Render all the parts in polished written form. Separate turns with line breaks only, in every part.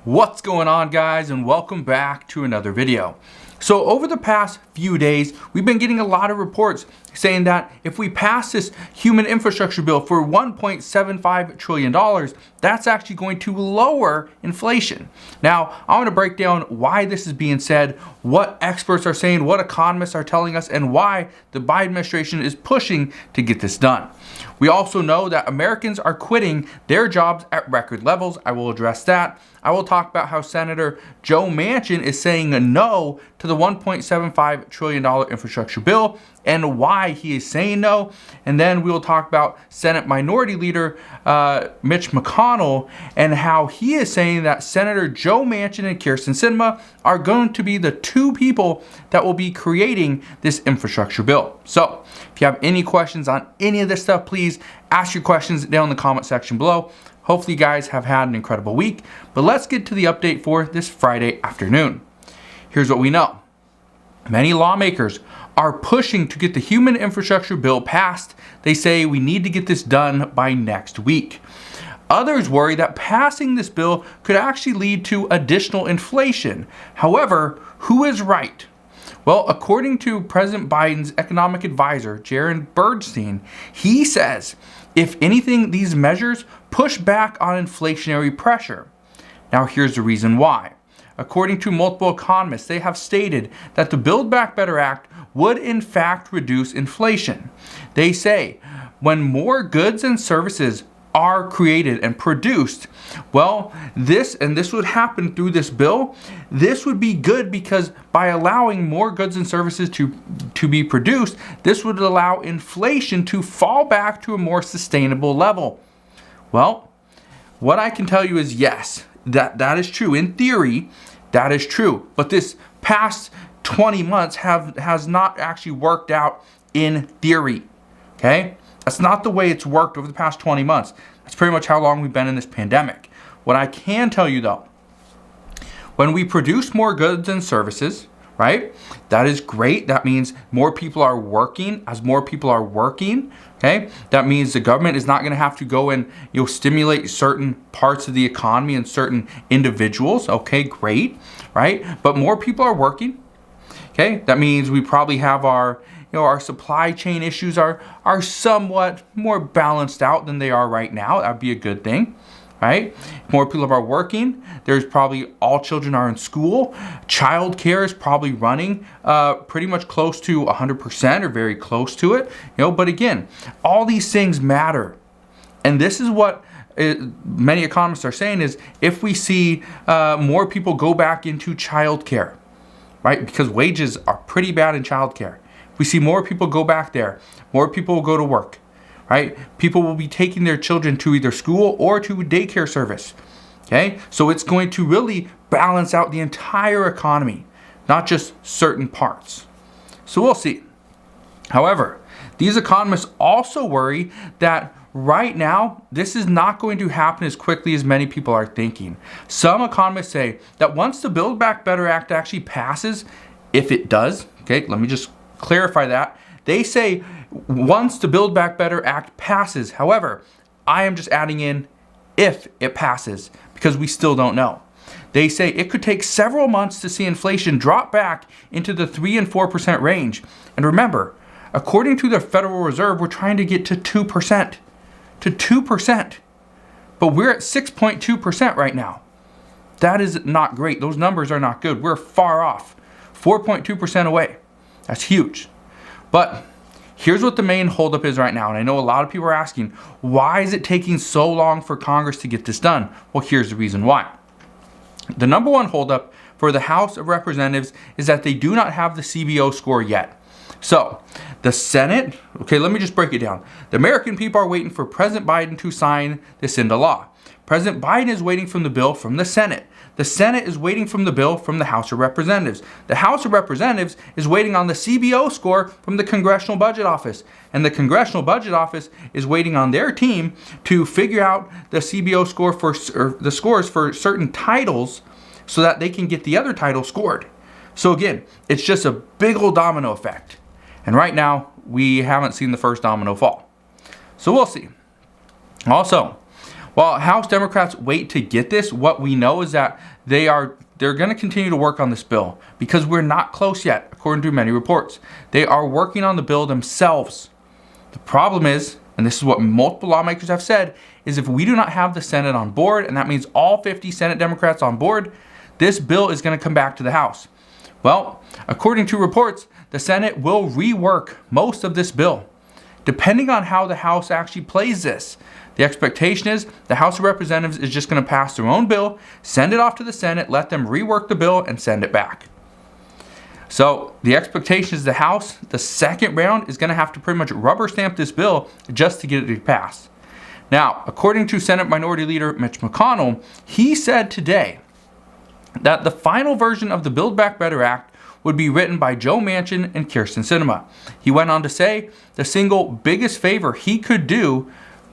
What's going on, guys, and welcome back to another video. So over the past few days, we've been getting a lot of reports saying that if we pass this human infrastructure bill for $1.75 trillion, that's actually going to lower inflation. Now, I want to break down why this is being said, what experts are saying, what economists are telling us, and why the Biden administration is pushing to get this done. We also know that Americans are quitting their jobs at record levels. I will address that. I will talk about how Senator Joe Manchin is saying a no to the $1.75 trillion infrastructure bill and why he is saying no. And then we will talk about Senate Minority Leader Mitch McConnell and how he is saying that Senator Joe Manchin and Kyrsten Sinema are going to be the two people that will be creating this infrastructure bill. So if you have any questions on any of this stuff, please ask your questions down in the comment section below. Hopefully you guys have had an incredible week, but let's get to the update for this Friday afternoon. Here's what we know. Many lawmakers are pushing to get the human infrastructure bill passed. They say we need to get this done by next week. Others worry that passing this bill could actually lead to additional inflation. However, who is right? Well, according to President Biden's economic advisor, Jared Bernstein, he says, if anything, these measures push back on inflationary pressure. Now, here's the reason why. According to multiple economists, they have stated that the Build Back Better Act would in fact reduce inflation. They say when more goods and services are created and produced, well, this would happen through this bill. This would be good because by allowing more goods and services to be produced, this would allow inflation to fall back to a more sustainable level. Well, what I can tell you is yes, that is true. In theory, that is true. But this past 20 months has not actually worked out in theory. Okay? That's not the way it's worked over the past 20 months. That's pretty much how long we've been in this pandemic. What I can tell you though, when we produce more goods and services, right? That is great. That means more people are working. As more people are working, okay, that means the government is not going to have to go and stimulate certain parts of the economy and certain individuals. Okay, great, right? But more people are working. Okay, that means we probably have our supply chain issues are somewhat more balanced out than they are right now. That would be a good thing, right? More people are working. There's probably all children are in school. Child care is probably running pretty much close to 100% or very close to it. But again, all these things matter. And this is what many economists are saying is if we see more people go back into child care, right? Because wages are pretty bad in child care. We see more people go back there. More people will go to work, right? People will be taking their children to either school or to daycare service, okay? So it's going to really balance out the entire economy, not just certain parts. So we'll see. However, these economists also worry that right now, this is not going to happen as quickly as many people are thinking. Some economists say that once the Build Back Better Act actually passes, if it does, okay, let me just clarify that. They say once the Build Back Better Act passes, however, I am just adding in if it passes because we still don't know. They say it could take several months to see inflation drop back into the 3 and 4% range. And remember, according to the Federal Reserve, we're trying to get to 2%. To 2%. But we're at 6.2% right now. That is not great. Those numbers are not good. We're far off. 4.2% away. That's huge. But here's what the main holdup is right now. And I know a lot of people are asking, why is it taking so long for Congress to get this done? Well, here's the reason why. The number one holdup for the House of Representatives is that they do not have the CBO score yet. So the Senate, okay, let me just break it down. The American people are waiting for President Biden to sign this into law. President Biden is waiting for the bill from the Senate. The Senate is waiting for the bill from the House of Representatives. The House of Representatives is waiting on the CBO score from the Congressional Budget Office. And the Congressional Budget Office is waiting on their team to figure out the CBO score or the scores for certain titles so that they can get the other title scored. So again, it's just a big old domino effect. And right now, we haven't seen the first domino fall. So we'll see. Also, While House Democrats wait to get this, what we know is that they're going to continue to work on this bill because we're not close yet, according to many reports. They are working on the bill themselves. The problem is, and this is what multiple lawmakers have said, is if we do not have the Senate on board, and that means all 50 Senate Democrats on board, this bill is going to come back to the House. Well, according to reports, the Senate will rework most of this bill, depending on how the House actually plays this. The expectation is the House of Representatives is just going to pass their own bill, send it off to the Senate, let them rework the bill, and send it back. So the expectation is the House, the second round, is going to have to pretty much rubber stamp this bill just to get it to pass. Now, according to Senate Minority Leader Mitch McConnell, he said today that the final version of the Build Back Better Act would be written by Joe Manchin and Kyrsten Sinema. He went on to say the single biggest favor he could do,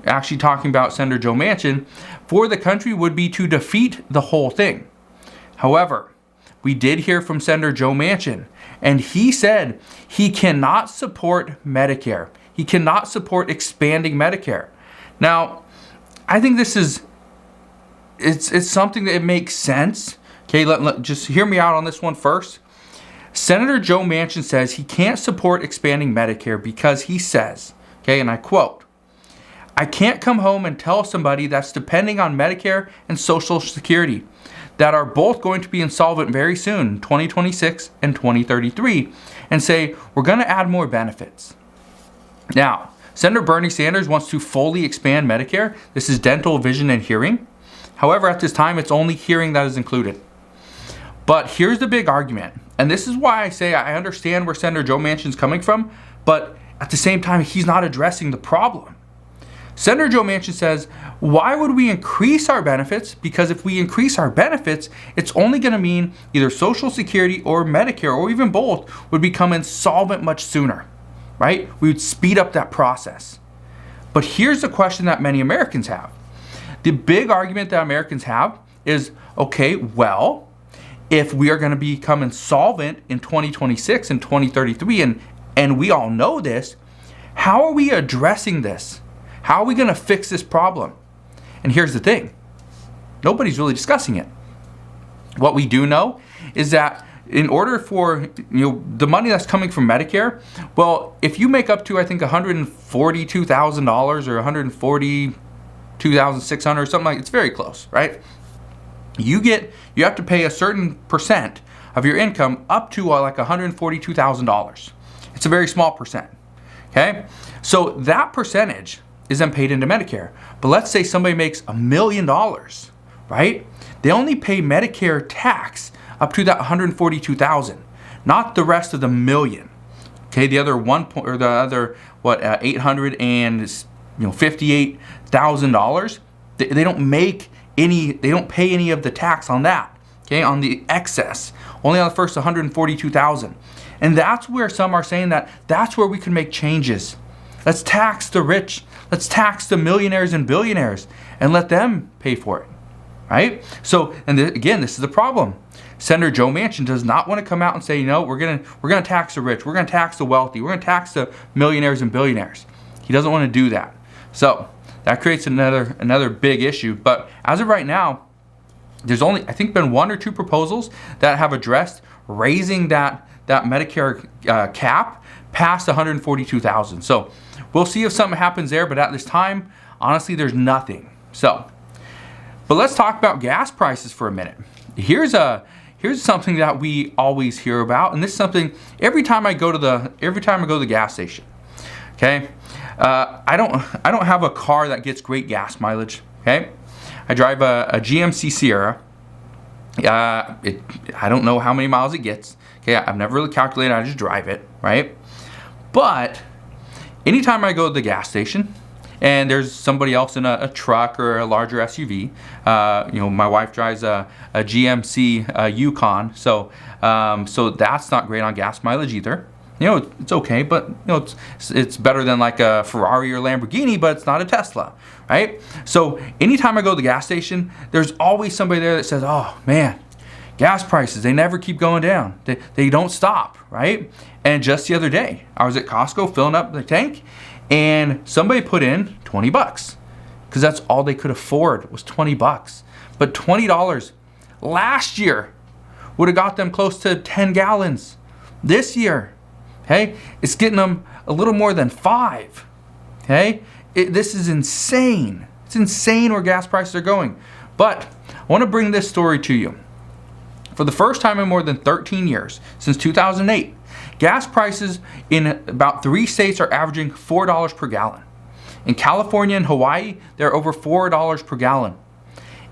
actually talking about Senator Joe Manchin, for the country would be to defeat the whole thing. However, we did hear from Senator Joe Manchin, and he said he cannot support Medicare. He cannot support expanding Medicare. Now, I think this is, it's something that it makes sense. Okay, just hear me out on this one first. Senator Joe Manchin says he can't support expanding Medicare because he says, okay, and I quote, "I can't come home and tell somebody that's depending on Medicare and Social Security that are both going to be insolvent very soon, 2026 and 2033, and say, we're going to add more benefits." Now, Senator Bernie Sanders wants to fully expand Medicare. This is dental, vision, and hearing. However, at this time, it's only hearing that is included. But here's the big argument, and this is why I say I understand where Senator Joe Manchin's coming from, but at the same time, he's not addressing the problem. Senator Joe Manchin says, why would we increase our benefits? Because if we increase our benefits, it's only going to mean either Social Security or Medicare, or even both, would become insolvent much sooner, right? We would speed up that process. But here's the question that many Americans have. The big argument that Americans have is, okay, well, if we are going to become insolvent in 2026 and 2033, and we all know this, how are we addressing this? How are we going to fix this problem? And here's the thing. Nobody's really discussing it. What we do know is that in order for the money that's coming from Medicare, well, if you make up to, I think, $142,000 or $142,600 or something like, it's very close, right? You have to pay a certain percent of your income up to like $142,000. It's a very small percent. Okay, so that percentage is then paid into Medicare. But let's say somebody makes $1 million, right? They only pay Medicare tax up to that $142,000, not the rest of the million. Okay, the other $858,000, they don't make any. They don't pay any of the tax on that. Okay, on the excess, only on the first $142,000, and that's where some are saying that's where we can make changes. Let's tax the rich. Let's tax the millionaires and billionaires and let them pay for it, right? So, and again, this is the problem. Senator Joe Manchin does not want to come out and say, we're gonna tax the rich, we're gonna tax the wealthy, we're gonna tax the millionaires and billionaires. He doesn't want to do that. So that creates another big issue. But as of right now, there's only, I think, been one or two proposals that have addressed raising that Medicare cap past $142,000. So we'll see if something happens there. But at this time, honestly, there's nothing. So, but let's talk about gas prices for a minute. Here's something that we always hear about, and this is something every time I go to the gas station. Okay, I don't have a car that gets great gas mileage. Okay, I drive a GMC Sierra. I don't know how many miles it gets. Okay, I've never really calculated. I just drive it, right? But anytime I go to the gas station and there's somebody else in a truck or a larger SUV, my wife drives a GMC Yukon, so that's not great on gas mileage either. It's okay, but it's better than like a Ferrari or Lamborghini, but it's not a Tesla, right? So anytime I go to the gas station, there's always somebody there that says, "Oh man, gas prices, they never keep going down. They don't stop," right? And just the other day, I was at Costco filling up the tank, and somebody put in $20. because that's all they could afford was 20 bucks. But $20 last year would have got them close to 10 gallons. This year, okay, it's getting them a little more than 5. Okay, this is insane. It's insane where gas prices are going. But I want to bring this story to you. For the first time in more than 13 years, since 2008, gas prices in about 3 states are averaging $4 per gallon. In California and Hawaii, they're over $4 per gallon.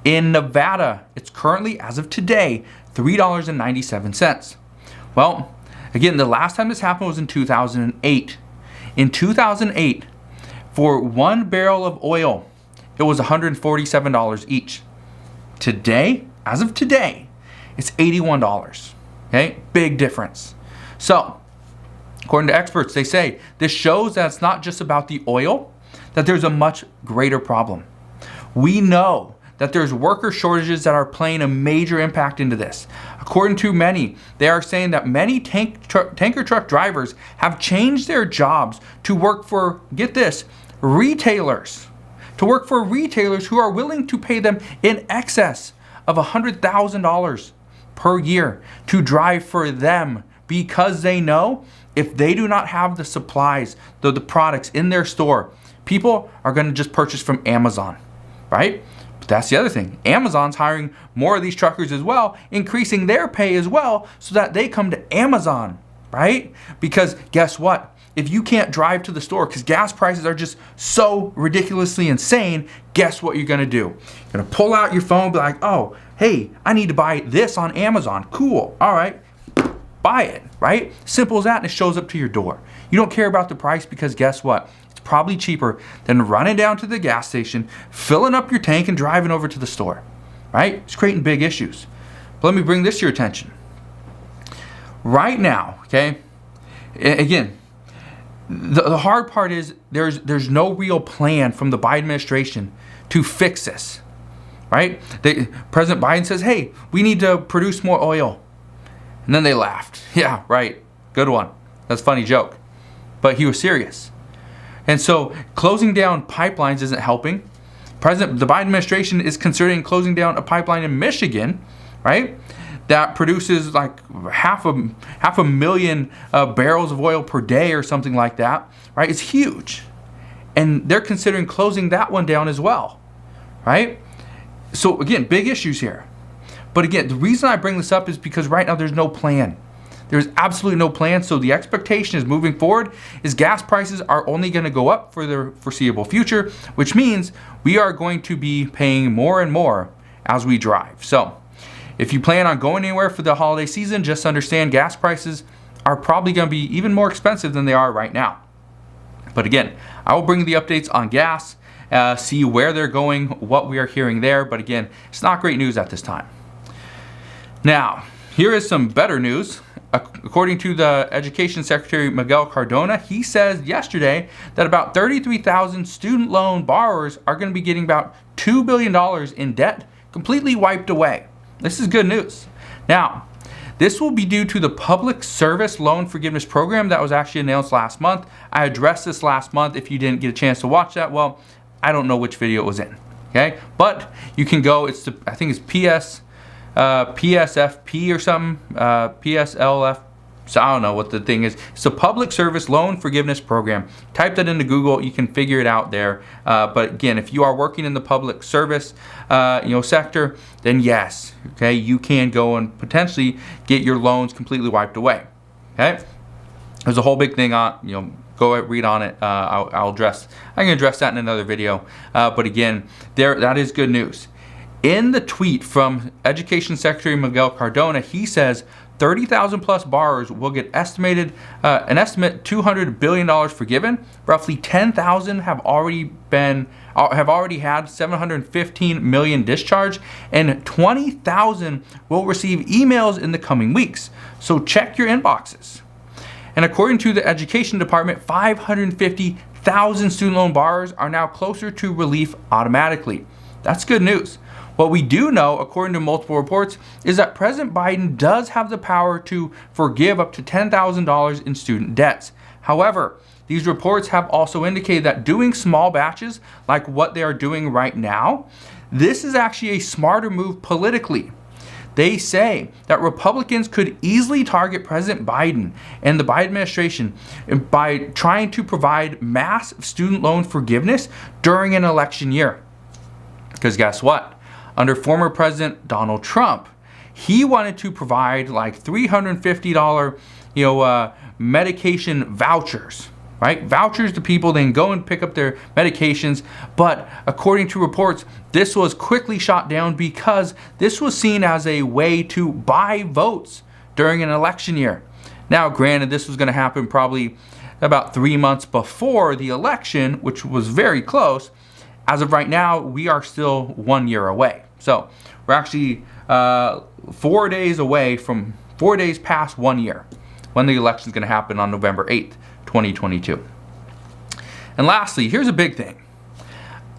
In Nevada, it's currently, as of today, $3.97. Well, again, the last time this happened was in 2008. In 2008, for 1 barrel of oil, it was $147 each. Today, as of today, it's $81. Okay, big difference. So, according to experts, they say this shows that it's not just about the oil, that there's a much greater problem. We know that there's worker shortages that are playing a major impact into this. According to many, they are saying that many tanker truck drivers have changed their jobs to work for, get this, retailers. To work for retailers who are willing to pay them in excess of $100,000 per year to drive for them, because they know if they do not have the supplies, the products in their store, people are going to just purchase from Amazon, right? But that's the other thing. Amazon's hiring more of these truckers as well, increasing their pay as well so that they come to Amazon, right? Because guess what? If you can't drive to the store because gas prices are just so ridiculously insane, guess what you're going to do? You're going to pull out your phone and be like, oh, hey, I need to buy this on Amazon. Cool. All right. Buy it, right? Simple as that, and it shows up to your door. You don't care about the price because guess what? It's probably cheaper than running down to the gas station, filling up your tank, and driving over to the store, right? It's creating big issues. But let me bring this to your attention. Right now, okay, again, the hard part is there's no real plan from the Biden administration to fix this, right? President Biden says, hey, we need to produce more oil. And then they laughed. Yeah, right. Good one. That's a funny joke. But he was serious. And so closing down pipelines isn't helping. The Biden administration is considering closing down a pipeline in Michigan, right? That produces like half a million barrels of oil per day or something like that, right? It's huge. And they're considering closing that one down as well, right? So again, big issues here. But again, the reason I bring this up is because right now there's no plan. There's absolutely no plan. So the expectation is moving forward is gas prices are only going to go up for the foreseeable future, which means we are going to be paying more and more as we drive. So if you plan on going anywhere for the holiday season, just understand gas prices are probably going to be even more expensive than they are right now. But again, I will bring you the updates on gas, see where they're going, what we are hearing there. But again, it's not great news at this time. Now, here is some better news. According to the Education Secretary Miguel Cardona, he says yesterday that about 33,000 student loan borrowers are going to be getting about $2 billion in debt completely wiped away. This is good news. Now, this will be due to the Public Service Loan Forgiveness Program that was actually announced last month. I addressed this last month. If you didn't get a chance to watch that, well, I don't know which video it was in. Okay, but you can go. I think it's PSFP or something, PSLF. So I don't know what the thing is. It's a Public Service Loan Forgiveness Program. Type that into Google. You can figure it out there. But again, if you are working in the public service, sector, then yes, okay, you can go and potentially get your loans completely wiped away. Okay, there's a whole big thing on, go read on it. I can address that in another video. But again, that is good news. In the tweet from Education Secretary Miguel Cardona, he says 30,000 plus borrowers will get an estimate $200 billion forgiven. Roughly 10,000 have already had 715 million discharged, and 20,000 will receive emails in the coming weeks. So check your inboxes. And according to the Education Department, 550,000 student loan borrowers are now closer to relief automatically. That's good news. What we do know, according to multiple reports, is that President Biden does have the power to forgive up to $10,000 in student debts. However, these reports have also indicated that doing small batches, like what they are doing right now, this is actually a smarter move politically. They say that Republicans could easily target President Biden and the Biden administration by trying to provide mass student loan forgiveness during an election year. Because guess what? Under former President Donald Trump, he wanted to provide like $350, medication vouchers. Right? Vouchers to people, then go and pick up their medications. But according to reports, this was quickly shot down because this was seen as a way to buy votes during an election year. Now, granted, this was going to happen probably about 3 months before the election, which was very close. As of right now, we are still 1 year away. So we're actually 4 days away from 4 days past 1 year when the election is going to happen on November 8th. 2022. And lastly, here's a big thing.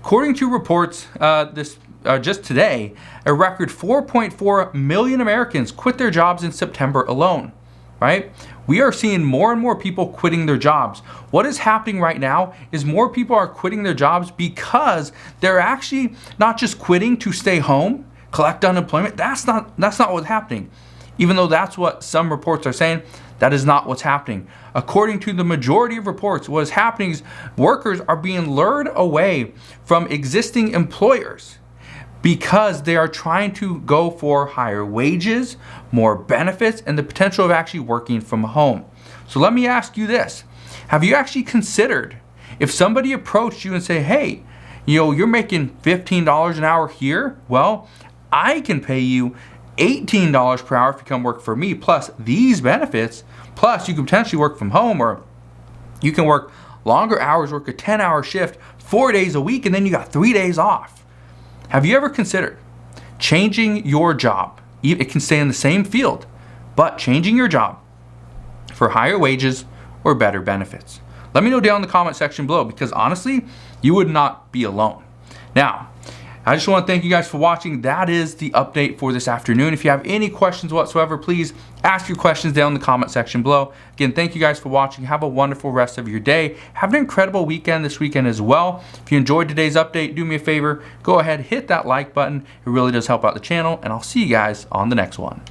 According to reports just today, a record 4.4 million Americans quit their jobs in September alone, right? We are seeing more and more people quitting their jobs. What is happening right now is more people are quitting their jobs because they're actually not just quitting to stay home, collect unemployment. That's not what's happening. Even though that's what some reports are saying, that is not what's happening. According to the majority of reports, what is happening is workers are being lured away from existing employers because they are trying to go for higher wages, more benefits, and the potential of actually working from home. So let me ask you this. Have you actually considered if somebody approached you and say, hey, you're making $15 an hour here? Well, I can pay you $18 per hour if you come work for me, plus these benefits, plus you can potentially work from home, or you can work longer hours, work a 10-hour shift 4 days a week, and then you got 3 days off. Have you ever considered changing your job? It can stay in the same field, but changing your job for higher wages or better benefits? Let me know down in the comment section below, because honestly, you would not be alone. Now, I just want to thank you guys for watching. That is the update for this afternoon. If you have any questions whatsoever, please ask your questions down in the comment section below. Again, thank you guys for watching. Have a wonderful rest of your day. Have an incredible weekend this weekend as well. If you enjoyed today's update, do me a favor, go ahead, hit that like button. It really does help out the channel, and I'll see you guys on the next one.